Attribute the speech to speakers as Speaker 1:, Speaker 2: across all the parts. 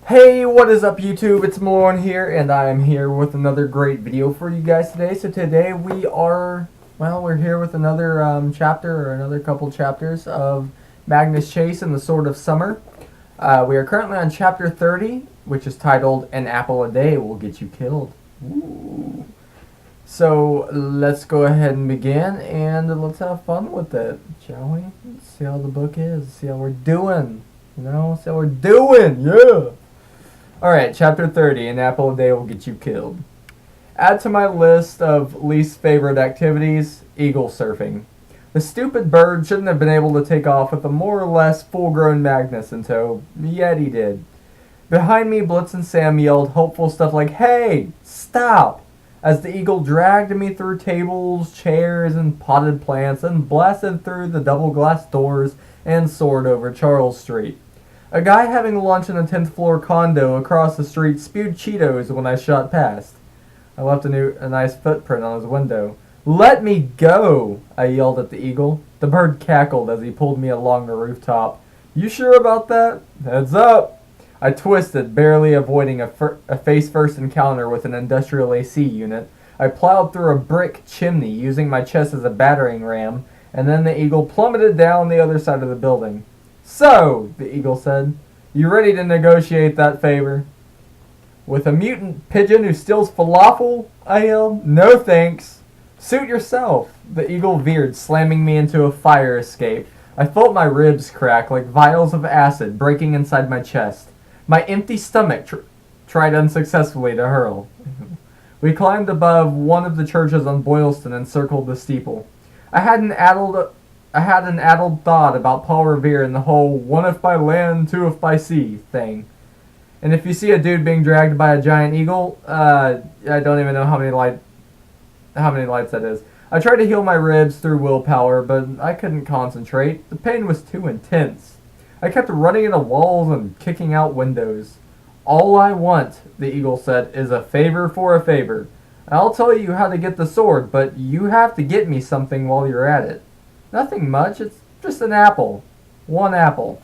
Speaker 1: Hey, what is up YouTube? It's Malone here, and I am here with another great video for you guys today. So today we're here with another chapter, or another couple chapters of Magnus Chase and the Sword of Summer. We are currently on chapter 30, which is titled, An Apple a Day Will Get You Killed. Ooh. So let's go ahead and begin, and let's have fun with it, shall we? Let's see how the book is, see how we're doing. See how we're doing, yeah! Alright, chapter 30, An Apple a Day Will Get You Killed. Add to my list of least favorite activities, eagle surfing. The stupid bird shouldn't have been able to take off with a more or less full-grown Magnus in tow, yet he did. Behind me, Blitz and Sam yelled hopeful stuff like, "Hey, stop!" as the eagle dragged me through tables, chairs, and potted plants and blasted through the double glass doors and soared over Charles Street. A guy having lunch in a 10th floor condo across the street spewed Cheetos when I shot past. I left a nice footprint on his window. "Let me go!" I yelled at the eagle. The bird cackled as he pulled me along the rooftop. "You sure about that? Heads up!" I twisted, barely avoiding a face-first encounter with an industrial AC unit. I plowed through a brick chimney using my chest as a battering ram, and then the eagle plummeted down the other side of the building. "So," the eagle said, "you ready to negotiate that favor?" "With a mutant pigeon who steals falafel?" I yelled. "No thanks." "Suit yourself." The eagle veered, slamming me into a fire escape. I felt my ribs crack like vials of acid breaking inside my chest. My empty stomach tried unsuccessfully to hurl. We climbed above one of the churches on Boylston and circled the steeple. I had an addled thought about Paul Revere and the whole "one if by land, two if by sea" thing. And if you see a dude being dragged by a giant eagle, I don't even know how many lights that is. I tried to heal my ribs through willpower, but I couldn't concentrate. The pain was too intense. I kept running into walls and kicking out windows. "All I want," the eagle said, "is a favor for a favor. I'll tell you how to get the sword, but you have to get me something while you're at it. Nothing much, it's just an apple. One apple.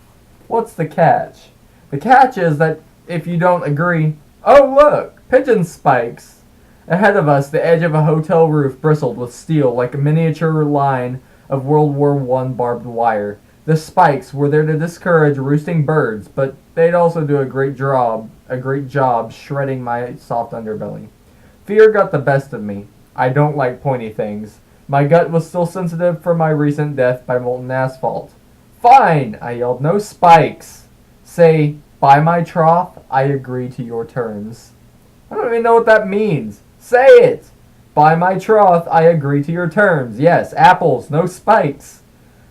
Speaker 1: What's the catch?" "The catch is that if you don't agree—" "Oh look! Pigeon spikes!" Ahead of us, the edge of a hotel roof bristled with steel like a miniature line of World War I barbed wire. The spikes were there to discourage roosting birds, but they'd also do a great job shredding my soft underbelly. Fear got the best of me. I don't like pointy things. My gut was still sensitive from my recent death by molten asphalt. "Fine!" I yelled. "No spikes. Say, by my troth, I agree to your terms." I don't even know what that means. Say it! "By my troth, I agree to your terms. Yes, apples, no spikes."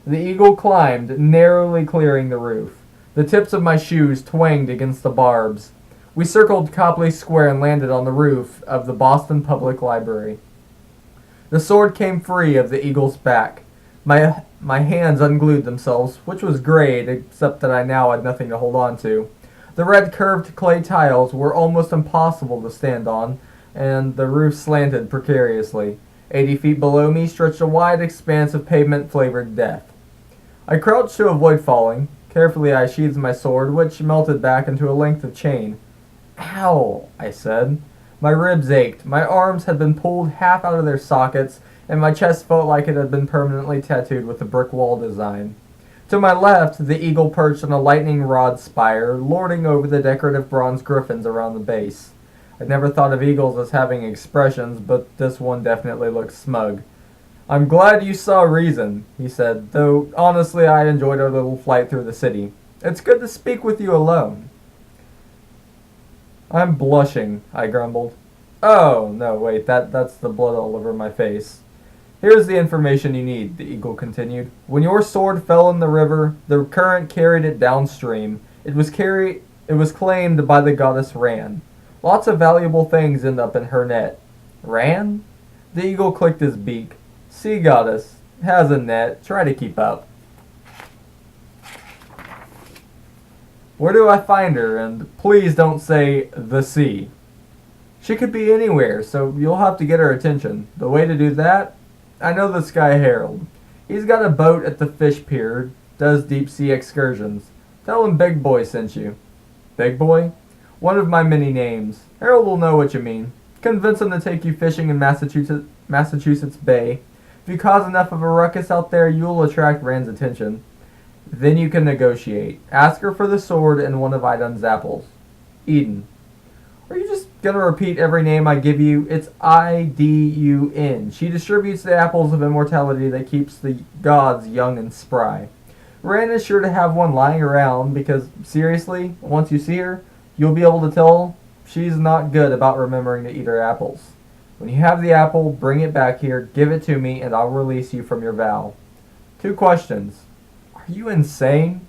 Speaker 1: The eagle climbed, narrowly clearing the roof. The tips of my shoes twanged against the barbs. We circled Copley Square and landed on the roof of the Boston Public Library. The sword came free of the eagle's back. My hands unglued themselves, which was great, except that I now had nothing to hold on to. The red curved clay tiles were almost impossible to stand on, and the roof slanted precariously. 80 feet below me stretched a wide expanse of pavement-flavored death. I crouched to avoid falling. Carefully I sheathed my sword, which melted back into a length of chain. "Ow," I said. My ribs ached, my arms had been pulled half out of their sockets, and my chest felt like it had been permanently tattooed with a brick wall design. To my left, the eagle perched on a lightning rod spire, lording over the decorative bronze griffins around the base. I'd never thought of eagles as having expressions, but this one definitely looked smug. "I'm glad you saw reason," he said, "though honestly I enjoyed our little flight through the city. It's good to speak with you alone." "I'm blushing," I grumbled. "Oh, no, wait, that's the blood all over my face." "Here's the information you need," the eagle continued. "When your sword fell in the river, the current carried it downstream. It was claimed by the goddess Ran. Lots of valuable things end up in her net." "Ran?" The eagle clicked his beak. "Sea goddess. Has a net. Try to keep up." "Where do I find her? And please don't say the sea." "She could be anywhere, so you'll have to get her attention. The way to do that? I know the Sky Herald. He's got a boat at the fish pier, does deep sea excursions. Tell him Big Boy sent you." "Big Boy?" One of my many names. Harold will know what you mean. Convince him to take you fishing in Massachusetts Bay. If you cause enough of a ruckus out there, you will attract Rand's attention. Then you can negotiate. Ask her for the sword and one of Idun's apples. Eden. Are you just gonna repeat every name I give you? It's Idun. She distributes the apples of immortality that keeps the gods young and spry. Rand is sure to have one lying around because, seriously, once you see her, you'll be able to tell she's not good about remembering to eat her apples. When you have the apple, bring it back here, give it to me, and I'll release you from your vow. 2 questions. Are you insane?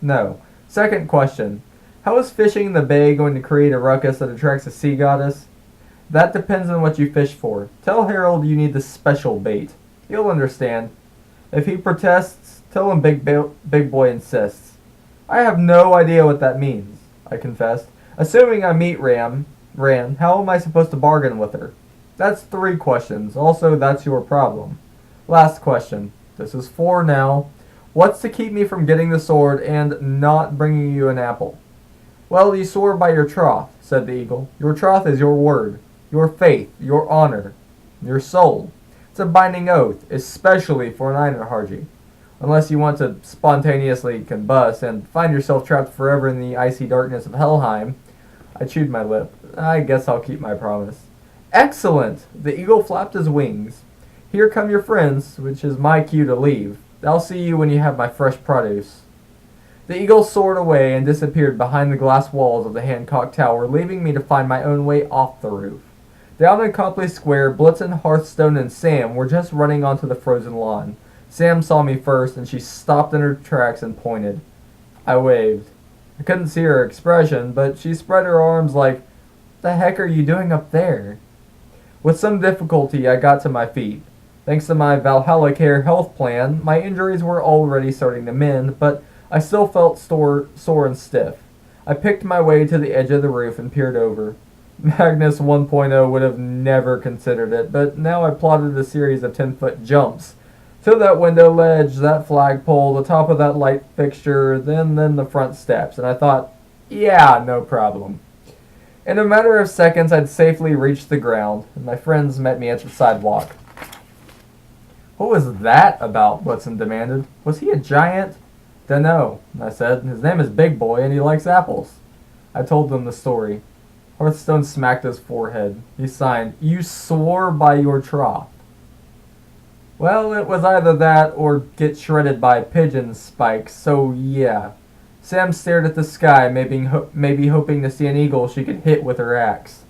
Speaker 1: No. Second question. How is fishing in the bay going to create a ruckus that attracts a sea goddess? That depends on what you fish for. Tell Harold you need the special bait. He'll understand. If he protests, tell him Big Boy insists. I have no idea what that means, I confessed. Assuming I meet Ran, how am I supposed to bargain with her? That's 3 questions. Also, that's your problem. Last question. This is 4 now. What's to keep me from getting the sword and not bringing you an apple? Well, you swore by your troth, said the eagle. Your troth is your word, your faith, your honor, your soul. It's a binding oath, especially for an Einarharji. Unless you want to spontaneously combust and find yourself trapped forever in the icy darkness of Helheim. I chewed my lip. I guess I'll keep my promise. Excellent! The eagle flapped his wings. Here come your friends, which is my cue to leave. I'll see you when you have my fresh produce. The eagle soared away and disappeared behind the glass walls of the Hancock Tower, leaving me to find my own way off the roof. Down in Copley Square, Blitzen, Hearthstone, and Sam were just running onto the frozen lawn. Sam saw me first, and she stopped in her tracks and pointed. I waved. I couldn't see her expression, but she spread her arms like, "What the heck are you doing up there?" With some difficulty, I got to my feet. Thanks to my Valhalla Care health plan, my injuries were already starting to mend, but I still felt sore and stiff. I picked my way to the edge of the roof and peered over. Magnus 1.0 would have never considered it, but now I plotted a series of 10-foot jumps. To that window ledge, that flagpole, the top of that light fixture, then the front steps, and I thought, yeah, no problem. In a matter of seconds, I'd safely reached the ground, and my friends met me at the sidewalk. What was that about? Blitzen demanded. Was he a giant? Dunno, I said. His name is Big Boy and he likes apples. I told them the story. Hearthstone smacked his forehead. He signed, You swore by your troth. Well, it was either that or get shredded by pigeon spikes, so yeah. Sam stared at the sky, maybe hoping to see an eagle she could hit with her axe.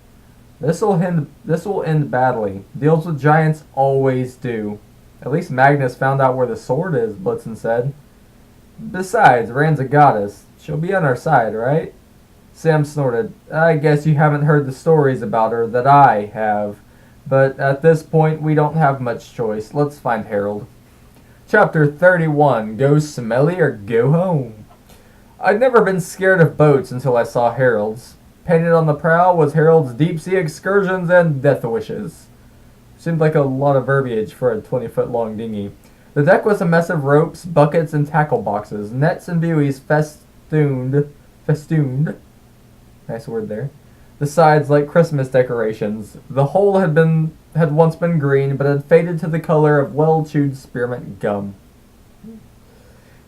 Speaker 1: This'll end badly. Deals with giants always do. At least Magnus found out where the sword is, Blitzen said. Besides, Rand's a goddess. She'll be on our side, right? Sam snorted. I guess you haven't heard the stories about her that I have. But at this point, we don't have much choice. Let's find Harold. Chapter 31. Go smelly or go home. I'd never been scared of boats until I saw Harold's. Painted on the prow was Harold's deep-sea excursions and death wishes. Seemed like a lot of verbiage for a 20-foot-long dinghy. The deck was a mess of ropes, buckets, and tackle boxes. Nets and buoys festooned. Nice word there. The sides like Christmas decorations. The whole had once been green, but had faded to the color of well-chewed spearmint gum.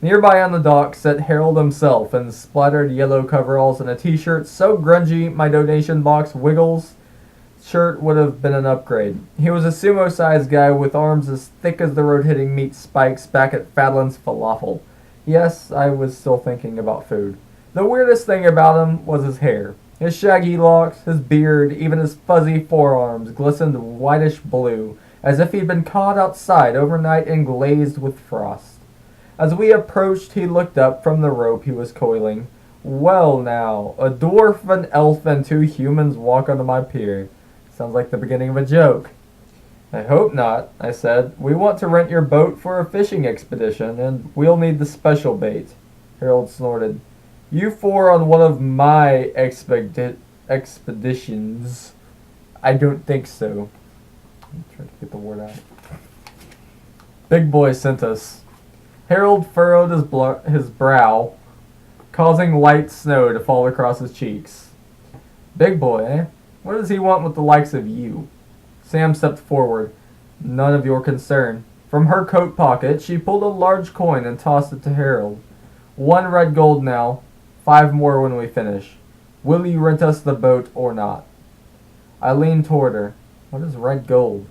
Speaker 1: Nearby on the dock sat Harold himself in splattered yellow coveralls and a t-shirt so grungy my donation box Wiggles shirt would have been an upgrade. He was a sumo-sized guy with arms as thick as the rotating meat spikes back at Fadlan's Falafel. Yes, I was still thinking about food. The weirdest thing about him was his hair. His shaggy locks, his beard, even his fuzzy forearms glistened whitish blue, as if he'd been caught outside overnight and glazed with frost. As we approached, he looked up from the rope he was coiling. Well now, a dwarf, an elf, and 2 humans walk onto my pier. Sounds like the beginning of a joke. I hope not, I said. We want to rent your boat for a fishing expedition, and we'll need the special bait. Harold snorted. You 4 on one of my expeditions. I don't think so. I'm trying to get the word out. Big Boy sent us. Harold furrowed his brow, causing light snow to fall across his cheeks. Big boy, eh? What does he want with the likes of you? Sam stepped forward. None of your concern. From her coat pocket, she pulled a large coin and tossed it to Harold. 1 red gold now. 5 more when we finish. Will you rent us the boat or not? I leaned toward her. What is red gold?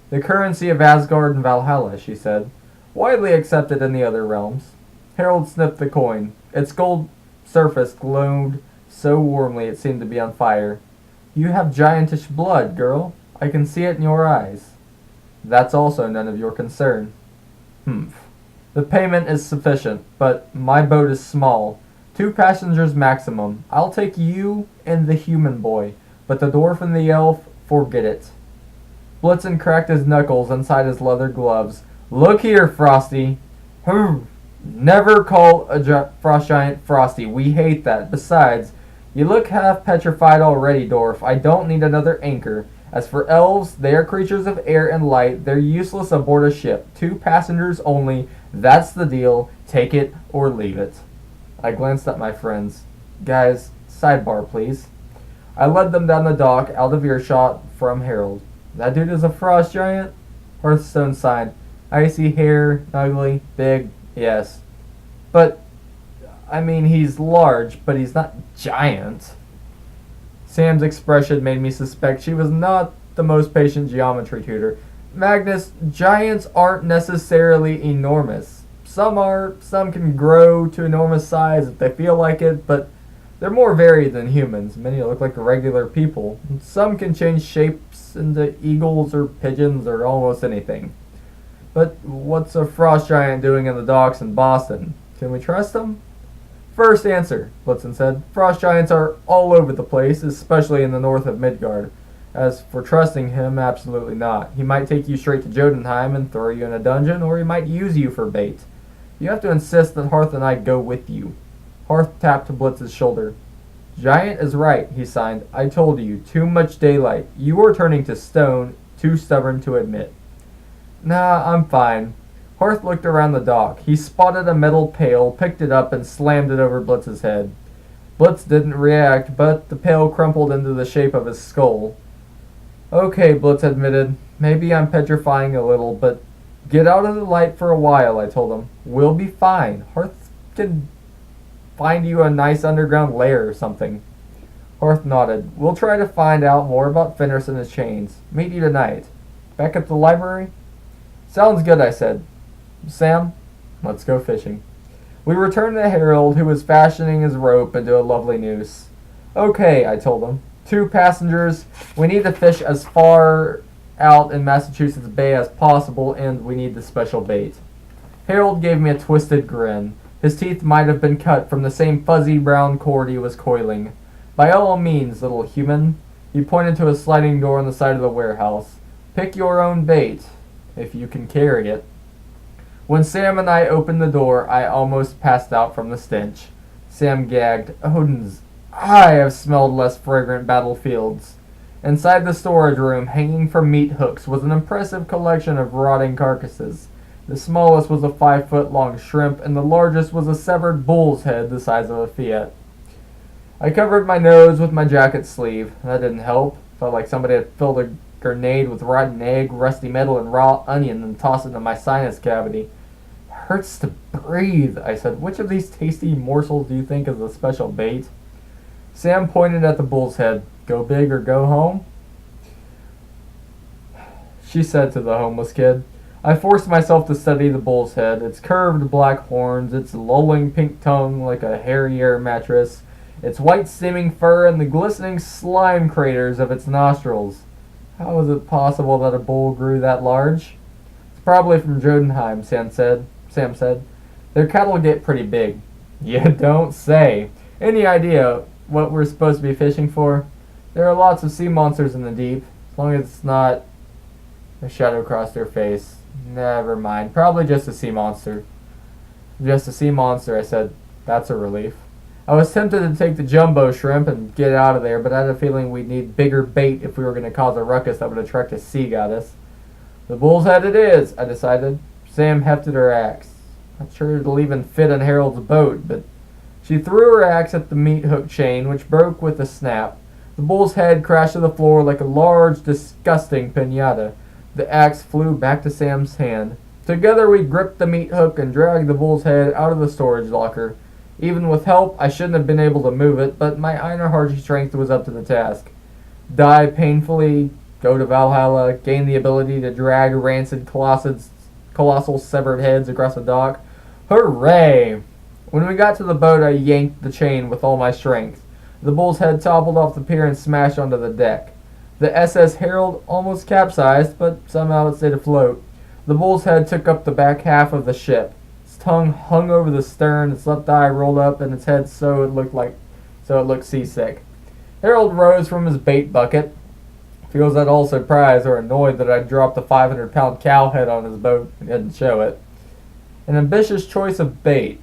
Speaker 1: The currency of Asgard and Valhalla, she said. Widely accepted in the other realms. Harold sniffed the coin. Its gold surface glowed so warmly it seemed to be on fire. You have giantish blood, girl. I can see it in your eyes. That's also none of your concern. Humph. The payment is sufficient, but my boat is small. 2 passengers maximum. I'll take you and the human boy, but the dwarf and the elf, forget it. Blitzen cracked his knuckles inside his leather gloves. Look here, Frosty. Never call a frost giant Frosty. We hate that. Besides, you look half petrified already, dwarf. I don't need another anchor. As for elves, they are creatures of air and light. They're useless aboard a ship. 2 passengers only. That's the deal. Take it or leave it. I glanced at my friends. Guys, sidebar, please. I led them down the dock, out of earshot from Harold. That dude is a frost giant? Hearthstone sighed. Icy hair, ugly, big, yes. But, I mean, he's large, but he's not giant. Sam's expression made me suspect she was not the most patient geometry tutor. Magnus, giants aren't necessarily enormous. Some are, some can grow to enormous size if they feel like it, but they're more varied than humans. Many look like regular people. Some can change shapes into eagles or pigeons or almost anything. But what's a frost giant doing in the docks in Boston? Can we trust him? First answer, Blitzen said. Frost giants are all over the place, especially in the north of Midgard. As for trusting him, absolutely not. He might take you straight to Jotunheim and throw you in a dungeon, or he might use you for bait. You have to insist that Hearth and I go with you. Hearth tapped Blitz's shoulder. Giant is right, he signed. I told you, too much daylight. You are turning to stone, too stubborn to admit. Nah, I'm fine. Hearth looked around the dock. He spotted a metal pail, picked it up, and slammed it over Blitz's head. Blitz didn't react, but the pail crumpled into the shape of his skull. Okay, Blitz admitted. Maybe I'm petrifying a little, but get out of the light for a while, I told him. We'll be fine. Hearth can find you a nice underground lair or something. Hearth nodded. We'll try to find out more about Fenris and his chains. Meet you tonight. Back at the library? Sounds good, I said. Sam, let's go fishing. We returned to Harold, who was fashioning his rope into a lovely noose. Okay, I told him. 2 passengers. We need to fish as far out in Massachusetts Bay as possible, and we need the special bait. Harold gave me a twisted grin. His teeth might have been cut from the same fuzzy brown cord he was coiling. By all means, little human. He pointed to a sliding door on the side of the warehouse. Pick your own bait, if you can carry it. When Sam and I opened the door, I almost passed out from the stench. Sam gagged. Odin's, I have smelled less fragrant battlefields. Inside the storage room, hanging from meat hooks, was an impressive collection of rotting carcasses. The smallest was a 5-foot-long shrimp, and the largest was a severed bull's head the size of a Fiat. I covered my nose with my jacket sleeve. That didn't help. Felt like somebody had filled a grenade with rotten egg, rusty metal, and raw onion and tossed it into my sinus cavity. Hurts to breathe, I said. Which of these tasty morsels do you think is the special bait? Sam pointed at the bull's head. Go big or go home? She said to the homeless kid. I forced myself to study the bull's head, its curved black horns, its lolling pink tongue like a hairy air mattress, its white steaming fur, and the glistening slime craters of its nostrils. How is it possible that a bull grew that large? It's probably from Jotunheim, Sam said. Their cattle get pretty big. You don't say. Any idea what we're supposed to be fishing for? There are lots of sea monsters in the deep. As long as it's not... A shadow crossed her face. Never mind. Probably just a sea monster. Just a sea monster, I said. That's a relief. I was tempted to take the jumbo shrimp and get out of there, but I had a feeling we'd need bigger bait if we were going to cause a ruckus that would attract a sea goddess. The bull's head it is, I decided. Sam hefted her axe. Not sure it'll even fit in Harold's boat, but she threw her axe at the meat hook chain, which broke with a snap. The bull's head crashed to the floor like a large, disgusting piñata. The axe flew back to Sam's hand. Together we gripped the meat hook and dragged the bull's head out of the storage locker. Even with help, I shouldn't have been able to move it, but my Einarhardy strength was up to the task. Die painfully, go to Valhalla, gain the ability to drag rancid colossal severed heads across the dock. Hooray! When we got to the boat, I yanked the chain with all my strength. The bull's head toppled off the pier and smashed onto the deck. The SS Herald almost capsized, but somehow it stayed afloat. The bull's head took up the back half of the ship. Its tongue hung over the stern, its left eye rolled up, and its head so it looked seasick. Harold rose from his bait bucket. Feels at all surprised or annoyed that I dropped a 500-pound cow head on his boat and didn't show it. An ambitious choice of bait.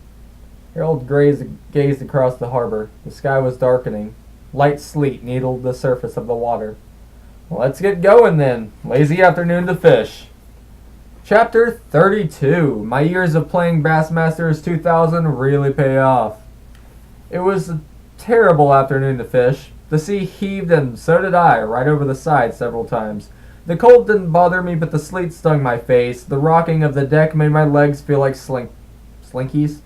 Speaker 1: Harold gazed across the harbor. The sky was darkening. Light sleet needled the surface of the water. Let's get going then. Lazy afternoon to fish. Chapter 32. My years of playing Bassmasters 2000 really pay off. It was a terrible afternoon to fish. The sea heaved and so did I, right over the side several times. The cold didn't bother me, but the sleet stung my face. The rocking of the deck made my legs feel like slinkies.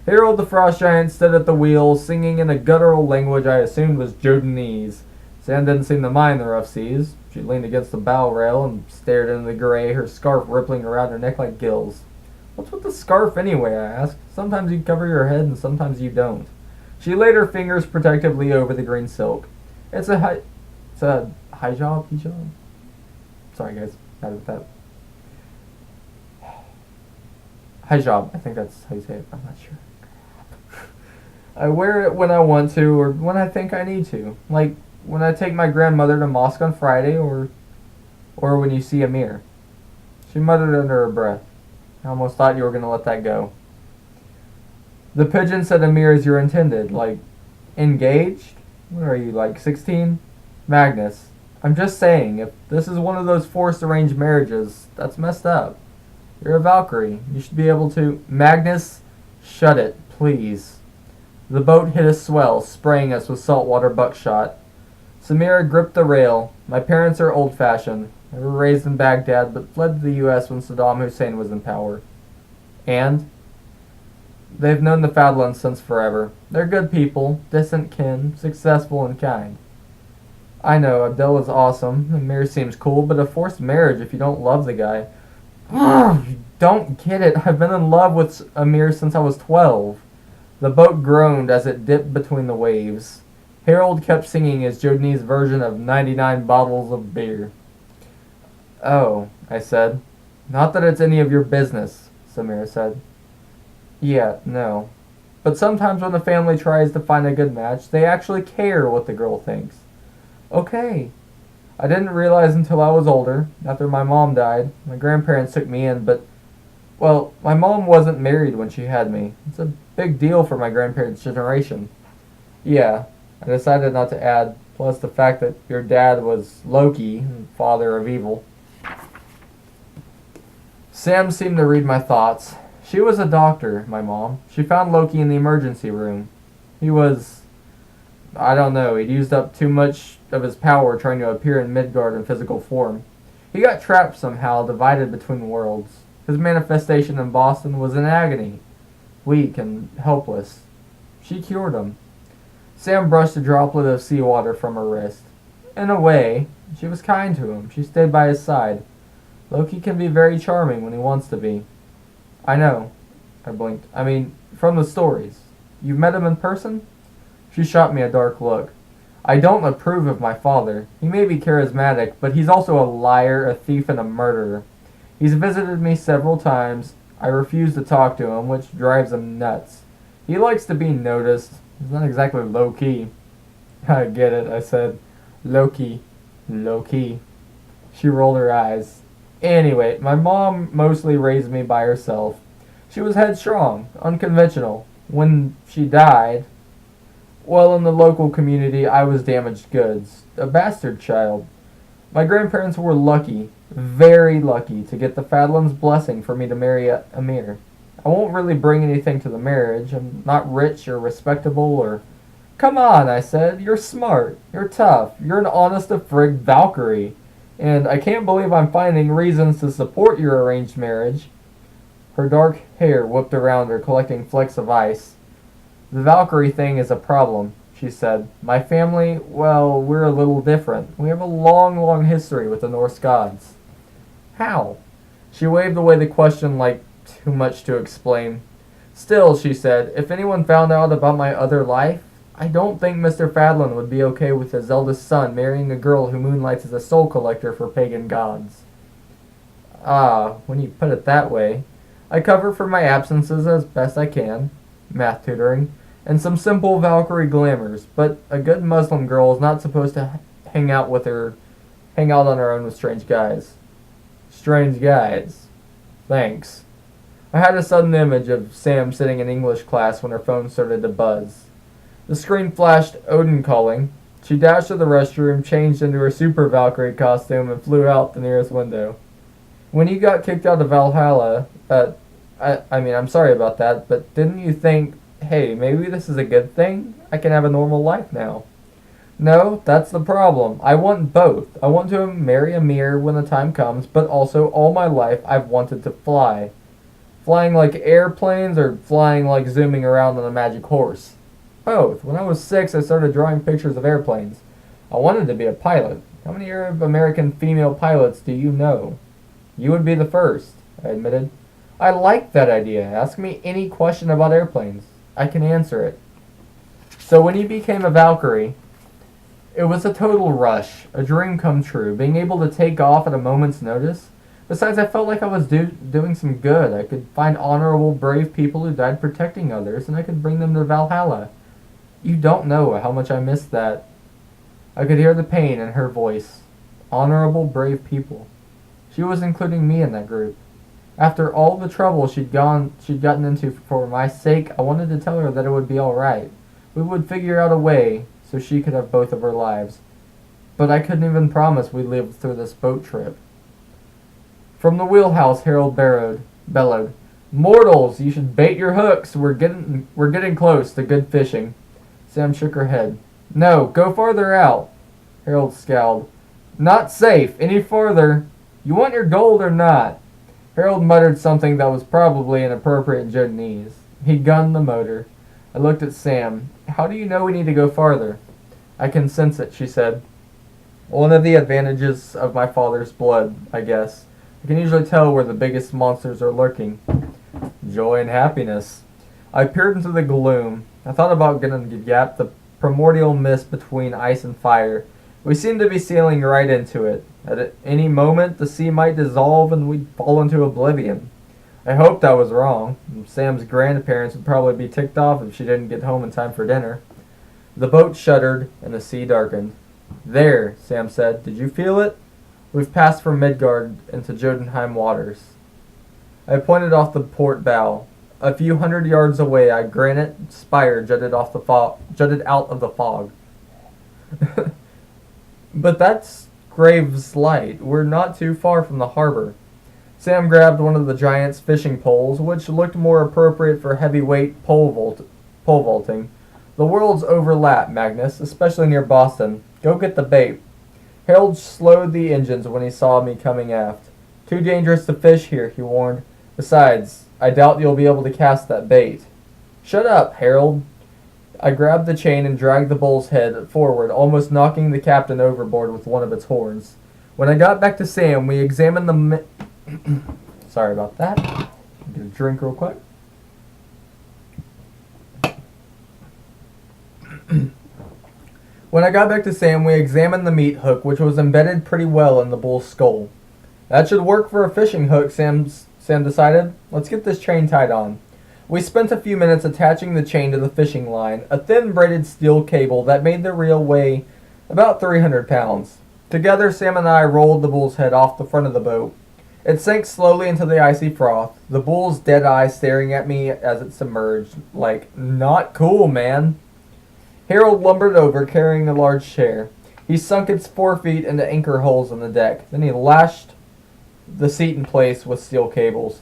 Speaker 1: Harold the Frost Giant stood at the wheel, singing in a guttural language I assumed was Jodanese. Sam didn't seem to mind the rough seas. She leaned against the bow rail and stared into the gray, her scarf rippling around her neck like gills. What's with the scarf anyway, I asked. Sometimes you cover your head and sometimes you don't. She laid her fingers protectively over the green silk. It's a hijab? Sorry guys, bad with that. Hijab, I think that's how you say it, I'm not sure. I wear it when I want to or when I think I need to. Like when I take my grandmother to mosque on Friday or when you see Amir. She muttered under her breath. I almost thought you were going to let that go. The pigeon said Amir is your intended. Like, engaged? What are you, like 16? Magnus, I'm just saying, if this is one of those forced arranged marriages, that's messed up. You're a Valkyrie. You should be able to... Magnus, shut it, please. The boat hit a swell, spraying us with saltwater buckshot. Samira gripped the rail. My parents are old-fashioned. They were raised in Baghdad, but fled to the U.S. when Saddam Hussein was in power. And? They've known the Fadlans since forever. They're good people, distant kin, successful and kind. I know, Abdullah's awesome. Amir seems cool, but a forced marriage if you don't love the guy. You don't get it. I've been in love with Amir since I was 12. The boat groaned as it dipped between the waves. Harold kept singing his Jodanese version of 99 bottles of beer. Oh, I said. Not that it's any of your business, Samira said. Yeah, no. But sometimes when the family tries to find a good match, they actually care what the girl thinks. Okay. I didn't realize until I was older, after my mom died. My grandparents took me in, but... Well, my mom wasn't married when she had me. It's a big deal for my grandparents' generation. Yeah, I decided not to add, plus the fact that your dad was Loki, father of evil. Sam seemed to read my thoughts. She was a doctor, my mom. She found Loki in the emergency room. He was... I don't know, he'd used up too much of his power trying to appear in Midgard in physical form. He got trapped somehow, divided between worlds. His manifestation in Boston was in agony, weak and helpless. She cured him. Sam brushed a droplet of seawater from her wrist. In a way, she was kind to him. She stayed by his side. Loki can be very charming when he wants to be. I know. I blinked. I mean, from the stories. You've met him in person? She shot me a dark look. I don't approve of my father. He may be charismatic, but he's also a liar, a thief, and a murderer. He's visited me several times. I refuse to talk to him, which drives him nuts. He likes to be noticed. He's not exactly low-key. I get it, I said. Low-key. Low-key. She rolled her eyes. Anyway, my mom mostly raised me by herself. She was headstrong, unconventional. When she died, well, in the local community, I was damaged goods. A bastard child. My grandparents were lucky, very lucky, to get the Fadlan's blessing for me to marry Amir. I won't really bring anything to the marriage. I'm not rich or respectable or Come on, I said. You're smart. You're tough. You're an honest-to-frig Valkyrie. And I can't believe I'm finding reasons to support your arranged marriage. Her dark hair whipped around her, collecting flecks of ice. The Valkyrie thing is a problem, she said. My family, well, we're a little different. We have a long, long history with the Norse gods. How? She waved away the question like too much to explain. Still, she said, if anyone found out about my other life, I don't think Mr. Fadlin would be okay with his eldest son marrying a girl who moonlights as a soul collector for pagan gods. Ah, when you put it that way. I cover for my absences as best I can, math tutoring, and some simple Valkyrie glamours, but a good Muslim girl is not supposed to hang out on her own with strange guys. Strange guys. Thanks. I had a sudden image of Sam sitting in English class when her phone started to buzz. The screen flashed Odin calling. She dashed to the restroom, changed into her Super Valkyrie costume, and flew out the nearest window. When you got kicked out of Valhalla, I'm sorry about that, but didn't you think, hey, maybe this is a good thing? I can have a normal life now. No, that's the problem. I want both. I want to marry Amir when the time comes, but also all my life I've wanted to fly. Flying like airplanes or flying like zooming around on a magic horse? Both. When I was 6, I started drawing pictures of airplanes. I wanted to be a pilot. How many Arab American female pilots do you know? You would be the first, I admitted. I like that idea. Ask me any question about airplanes. I can answer it. So when you became a Valkyrie, it was a total rush, a dream come true, being able to take off at a moment's notice. Besides, I felt like I was doing some good. I could find honorable, brave people who died protecting others, and I could bring them to Valhalla. You don't know how much I missed that. I could hear the pain in her voice. Honorable, brave people. She was including me in that group. After all the trouble she'd gotten into for my sake, I wanted to tell her that it would be all right. We would figure out a way so she could have both of her lives. But I couldn't even promise we'd live through this boat trip. From the wheelhouse, Harold bellowed, "Mortals, you should bait your hooks. We're getting close to good fishing." Sam shook her head. "No, go farther out." Harold scowled. "Not safe. Any farther. You want your gold or not?" Harold muttered something that was probably inappropriate in Jodanese. He gunned the motor. I looked at Sam. "How do you know we need to go farther?" "I can sense it," she said. "One of the advantages of my father's blood, I guess. I can usually tell where the biggest monsters are lurking." Joy and happiness. I peered into the gloom. I thought about getting to gap the primordial mist between ice and fire. We seemed to be sailing right into it. At any moment, the sea might dissolve and we'd fall into oblivion. I hoped I was wrong. Sam's grandparents would probably be ticked off if she didn't get home in time for dinner. The boat shuddered and the sea darkened. "There," Sam said. "Did you feel it? We've passed from Midgard into Jotunheim waters." I pointed off the port bow. A few hundred yards away, a granite spire jutted out of the fog. "But that's Graves Light. We're not too far from the harbor." Sam grabbed one of the giant's fishing poles, which looked more appropriate for heavyweight pole vaulting. "The worlds overlap, Magnus, especially near Boston. Go get the bait." Harold slowed the engines when he saw me coming aft. "Too dangerous to fish here," he warned. "Besides, I doubt you'll be able to cast that bait." "Shut up, Harold." I grabbed the chain and dragged the bull's head forward, almost knocking the captain overboard with one of its horns. When I got back to Sam, we examined the Sorry about that. Get a drink real quick. When I got back to Sam, we examined the meat hook, which was embedded pretty well in the bull's skull. "That should work for a fishing hook," Sam decided. "Let's get this chain tied on." We spent a few minutes attaching the chain to the fishing line, a thin braided steel cable that made the reel weigh about 300 pounds. Together, Sam and I rolled the bull's head off the front of the boat. It sank slowly into the icy froth, the bull's dead eyes staring at me as it submerged, like, "Not cool, man." Harold lumbered over, carrying a large chair. He sunk its 4 feet into anchor holes in the deck. Then he lashed the seat in place with steel cables.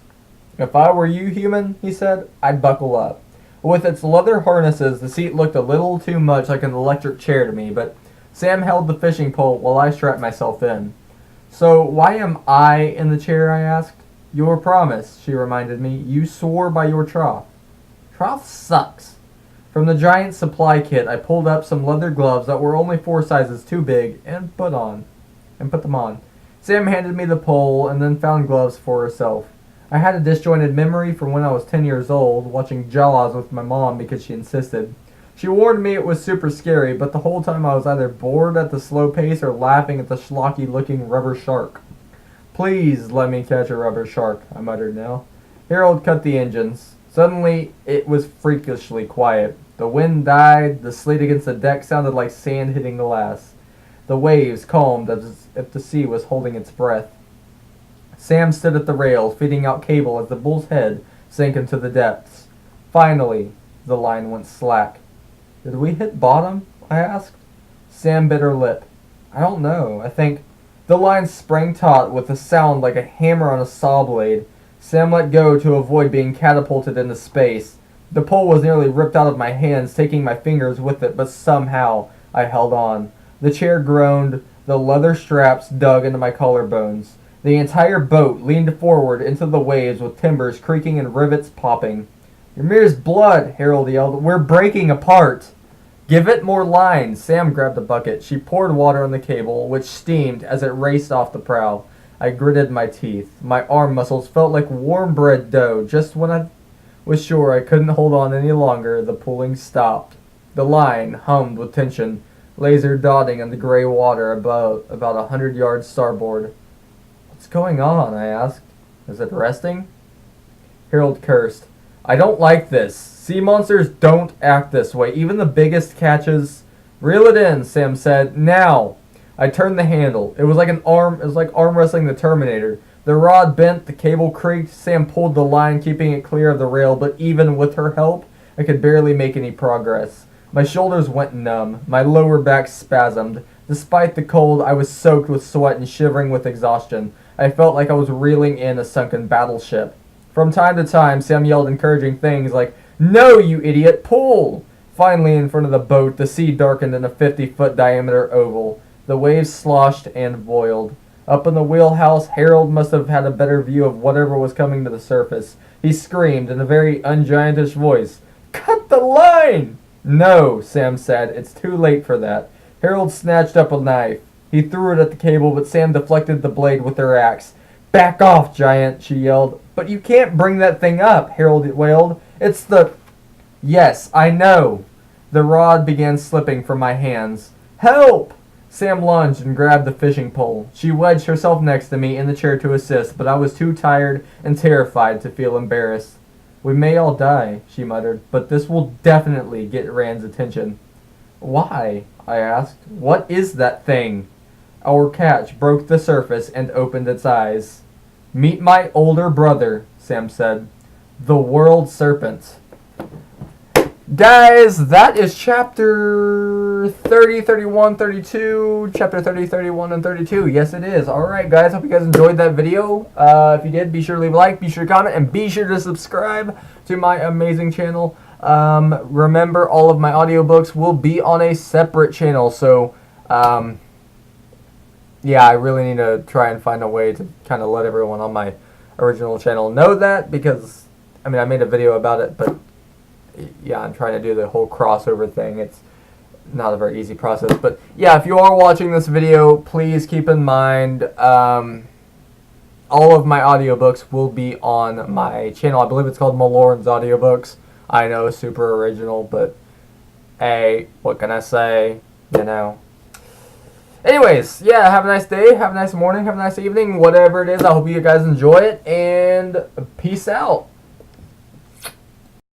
Speaker 1: "If I were you, human," he said, "I'd buckle up. With its leather harnesses, the seat looked a little too much like an electric chair to me, but Sam held the fishing pole while I strapped myself in. "So, why am I in the chair?" I asked. "Your promise," she reminded me. "You swore by your trough." Trough sucks. From the giant supply kit, I pulled up some leather gloves that were only 4 sizes too big and put them on. Sam handed me the pole and then found gloves for herself. I had a disjointed memory from when I was 10 years old, watching Jaws with my mom because she insisted. She warned me it was super scary, but the whole time I was either bored at the slow pace or laughing at the schlocky-looking rubber shark. "Please let me catch a rubber shark," I muttered now. Harold cut the engines. Suddenly, it was freakishly quiet. The wind died, the sleet against the deck sounded like sand hitting glass. The waves calmed as if the sea was holding its breath. Sam stood at the rail, feeding out cable as the bull's head sank into the depths. Finally, the line went slack. "Did we hit bottom?" I asked. Sam bit her lip. "I don't know. I think..." The line sprang taut with a sound like a hammer on a saw blade. Sam let go to avoid being catapulted into space. The pole was nearly ripped out of my hands, taking my fingers with it, but somehow I held on. The chair groaned. The leather straps dug into my collarbones. The entire boat leaned forward into the waves with timbers creaking and rivets popping. "Ymir's blood!" Harold yelled. "We're breaking apart!" "Give it more line!" Sam grabbed a bucket. She poured water on the cable, which steamed as it raced off the prow. I gritted my teeth. My arm muscles felt like warm bread dough. Just when I was sure I couldn't hold on any longer, the pulling stopped. The line hummed with tension, laser dotting on the gray water about 100 yards starboard. "What's going on?" I asked. "Is it resting?" Harold cursed. "I don't like this. Sea monsters don't act this way. Even the biggest catches..." "Reel it in," Sam said. "Now!" I turned the handle. It was like arm wrestling the Terminator. The rod bent, the cable creaked. Sam pulled the line, keeping it clear of the rail, but even with her help, I could barely make any progress. My shoulders went numb. My lower back spasmed. Despite the cold, I was soaked with sweat and shivering with exhaustion. I felt like I was reeling in a sunken battleship. From time to time, Sam yelled encouraging things like, "No, you idiot, pull!" Finally, in front of the boat, the sea darkened in a 50-foot diameter oval. The waves sloshed and boiled. Up in the wheelhouse, Harold must have had a better view of whatever was coming to the surface. He screamed in a very ungiantish voice, "Cut the line!" "No," Sam said. "It's too late for that." Harold snatched up a knife. He threw it at the cable, but Sam deflected the blade with her axe. "Back off, giant," she yelled. "But you can't bring that thing up," Harold wailed. "It's the..." "Yes, I know." The rod began slipping from my hands. "Help!" Sam lunged and grabbed the fishing pole. She wedged herself next to me in the chair to assist, but I was too tired and terrified to feel embarrassed. "We may all die," she muttered, "but this will definitely get Rand's attention." "Why?" I asked. "What is that thing?" Our catch broke the surface and opened its eyes. "Meet my older brother," Sam said. "The world serpent." Guys, that is chapter 30, 31, 32. Chapter 30, 31, and 32. Yes, it is. Alright, guys. Hope you guys enjoyed that video. If you did, be sure to leave a like, be sure to comment, and be sure to subscribe to my amazing channel. Remember, all of my audiobooks will be on a separate channel. So, yeah, I really need to try and find a way to kind of let everyone on my original channel know that. Because, I mean, I made a video about it, but... yeah, I'm trying to do the whole crossover thing. It's not a very easy process. But yeah, if you are watching this video, please keep in mind all of my audiobooks will be on my channel. I believe it's called Maloran's Audiobooks. I know, super original, but hey, what can I say? You know. Anyways, yeah, have a nice day, have a nice morning, have a nice evening, whatever it is. I hope you guys enjoy it, and peace out.